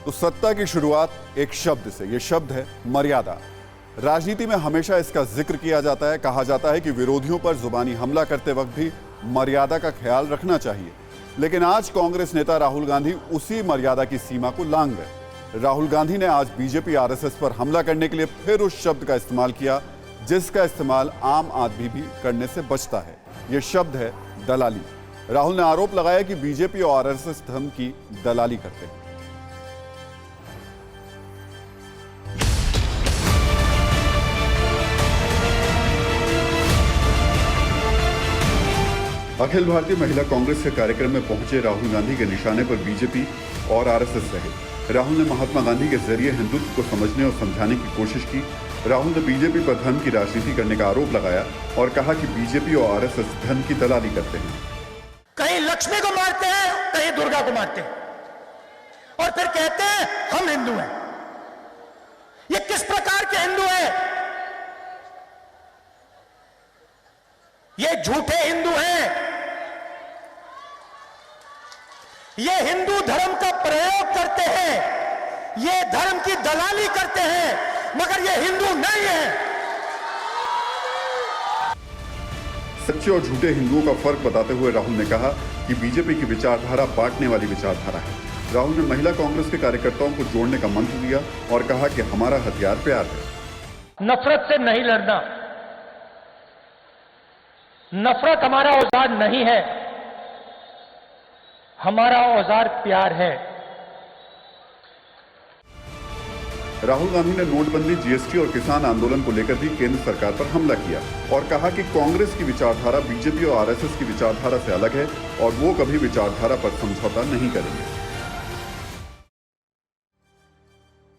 तो सत्ता की शुरुआत एक शब्द से, यह शब्द है मर्यादा। राजनीति में हमेशा इसका जिक्र किया जाता है। कहा जाता है कि विरोधियों पर जुबानी हमला करते वक्त भी मर्यादा का ख्याल रखना चाहिए। लेकिन आज कांग्रेस नेता राहुल गांधी उसी मर्यादा की सीमा को लांघ गए। राहुल गांधी ने आज बीजेपी आरएसएस पर हमला करने के लिए फिर उस शब्द का इस्तेमाल किया जिसका इस्तेमाल आम आदमी भी करने से बचता है। यह शब्द है दलाली। राहुल ने आरोप लगाया कि बीजेपी और आरएसएस धर्म की दलाली करते हैं। अखिल भारतीय महिला कांग्रेस के कार्यक्रम में पहुंचे राहुल गांधी के निशाने पर बीजेपी और आरएसएस रहे। राहुल ने महात्मा गांधी के जरिए हिंदुत्व को समझने और समझाने की कोशिश की। राहुल ने बीजेपी पर धर्म की राजनीति करने का आरोप लगाया और कहा कि बीजेपी और आरएसएस धर्म की दलाली करते हैं। कहीं लक्ष्मी को मारते हैं, कहीं दुर्गा को मारते हैं और फिर कहते हैं हम हिंदू हैं। ये किस प्रकार के हिंदू हैं? ये झूठे हिंदू हैं। ये हिंदू धर्म का प्रयोग करते हैं, ये धर्म की दलाली करते हैं, मगर ये हिंदू नहीं है। सच्चे और झूठे हिंदुओं का फर्क बताते हुए राहुल ने कहा कि बीजेपी की विचारधारा बांटने वाली विचारधारा है। राहुल ने महिला कांग्रेस के कार्यकर्ताओं को जोड़ने का मंत्र दिया और कहा कि हमारा हथियार प्यार है। नफरत से नहीं लड़ना, नफरत हमारा औजार नहीं है, हमारा औजार प्यार है। राहुल गांधी ने नोटबंदी, जीएसटी और किसान आंदोलन को लेकर भी केंद्र सरकार पर हमला किया और कहा कि कांग्रेस की विचारधारा बीजेपी और आरएसएस की विचारधारा से अलग है और वो कभी विचारधारा पर समझौता नहीं करेंगे।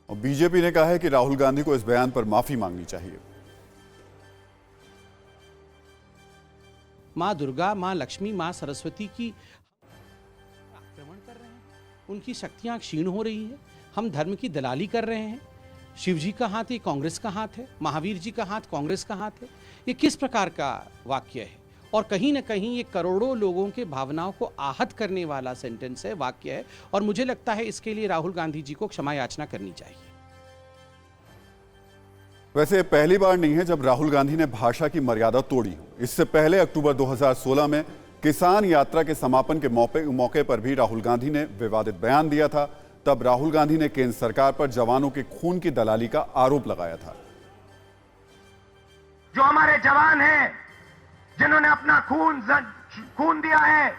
और बीजेपी ने कहा है कि राहुल गांधी को इस बयान पर माफी मांगनी चाहिए। माँ दुर्गा, माँ लक्ष्मी, माँ सरस्वती की आक्रमण कर रहे हैं, उनकी शक्तियां क्षीण हो रही है। हम धर्म की दलाली कर रहे हैं। शिव जी का हाथ है, कांग्रेस का हाथ है। महावीर जी का हाथ, कांग्रेस का हाथ है। ये किस प्रकार का वाक्य है? और कहीं ना कहीं ये करोड़ों लोगों के भावनाओं को आहत करने वाला सेंटेंस है, वाक्य है। और मुझे लगता है इसके लिए राहुल गांधी जी को क्षमा याचना करनी चाहिए। वैसे पहली बार नहीं है जब राहुल गांधी ने भाषा की मर्यादा तोड़ी। इससे पहले अक्टूबर 2016 में किसान यात्रा के समापन के मौके पर भी राहुल गांधी ने विवादित बयान दिया था। तब राहुल गांधी ने केंद्र सरकार पर जवानों के खून की दलाली का आरोप लगाया था। जो हमारे जवान हैं, जिन्होंने अपना खून दिया है,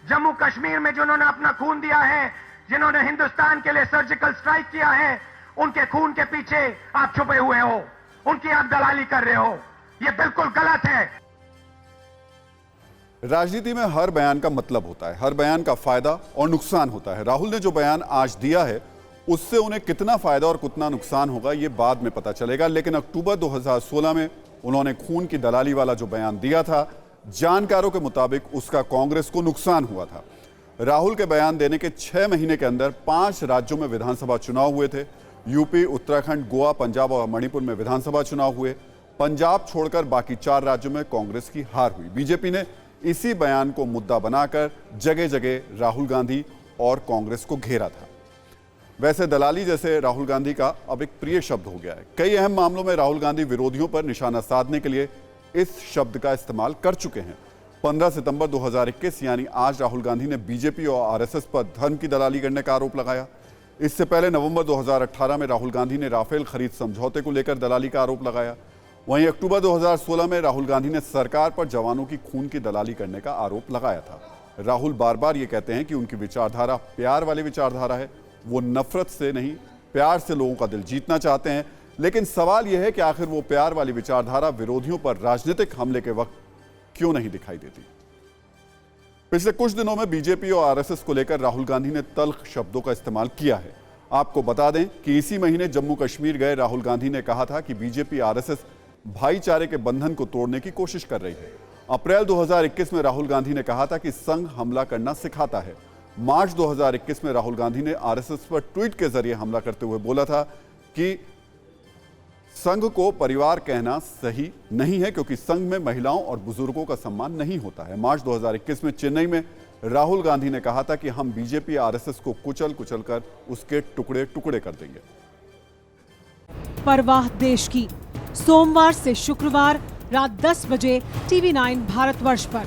जम्मू कश्मीर में जिन्होंने अपना खून दिया है, जिन्होंने हिंदुस्तान के लिए सर्जिकल स्ट्राइक किया है, उनके खून के पीछे आप छुपे हुए हो, उनकी आप दलाली कर रहे हो। यह बिल्कुल गलत है। राजनीति में हर बयान का मतलब होता है, हर बयान का फायदा और नुकसान होता है। राहुल ने जो बयान आज दिया है उससे उन्हें कितना फायदा और कितना नुकसान होगा ये बाद में पता चलेगा। लेकिन अक्टूबर 2016 में उन्होंने खून की दलाली वाला जो बयान दिया था, जानकारों के मुताबिक उसका कांग्रेस को नुकसान हुआ था। राहुल के बयान देने के 6 महीने के अंदर 5 राज्यों में विधानसभा चुनाव हुए थे। यूपी, उत्तराखंड, गोवा, पंजाब और मणिपुर में विधानसभा चुनाव हुए। पंजाब छोड़कर बाकी 4 राज्यों में कांग्रेस की हार हुई। बीजेपी ने इसी बयान को मुद्दा बनाकर जगह जगह राहुल गांधी और कांग्रेस को घेरा था। वैसे दलाली जैसे राहुल गांधी का अब एक प्रिय शब्द हो गया है। कई अहम मामलों में राहुल गांधी विरोधियों पर निशाना साधने के लिए इस शब्द का इस्तेमाल कर चुके हैं। 15 सितंबर 2021 यानी आज राहुल गांधी ने बीजेपी और आरएसएस पर धर्म की दलाली करने का आरोप लगाया। इससे पहले नवंबर 2018 में राहुल गांधी ने राफेल खरीद समझौते को लेकर दलाली का आरोप लगाया। वहीं अक्टूबर 2016 में राहुल गांधी ने सरकार पर जवानों की खून की दलाली करने का आरोप लगाया था। राहुल बार बार ये कहते हैं कि उनकी विचारधारा प्यार वाली विचारधारा है। वो नफरत से नहीं, प्यार से लोगों का दिल जीतना चाहते हैं। लेकिन सवाल यह है कि आखिर वो प्यार वाली विचारधारा विरोधियों पर राजनीतिक हमले के वक्त क्यों नहीं दिखाई देती? पिछले कुछ दिनों में बीजेपी और आरएसएस को लेकर राहुल गांधी ने तल्ख शब्दों का इस्तेमाल किया है। आपको बता दें कि इसी महीने जम्मू कश्मीर गए राहुल गांधी ने कहा था कि बीजेपी आरएसएस भाईचारे के बंधन को तोड़ने की कोशिश कर रही है। अप्रैल 2021 में राहुल गांधी ने कहा था कि संघ हमला करना सिखाता है। मार्च 2021 में राहुल गांधी ने आरएसएस पर ट्वीट के जरिए हमला करते हुए बोला था कि संघ को परिवार कहना सही नहीं है क्योंकि संघ में महिलाओं और बुजुर्गों का सम्मान नहीं होता है। मार्च 2021 में चेन्नई में राहुल गांधी ने कहा था कि हम बीजेपी आरएसएस को कुचल कुचल कर उसके टुकड़े टुकड़े कर देंगे। परवाह देश की, सोमवार से शुक्रवार रात 10 बजे TV9 भारतवर्ष पर।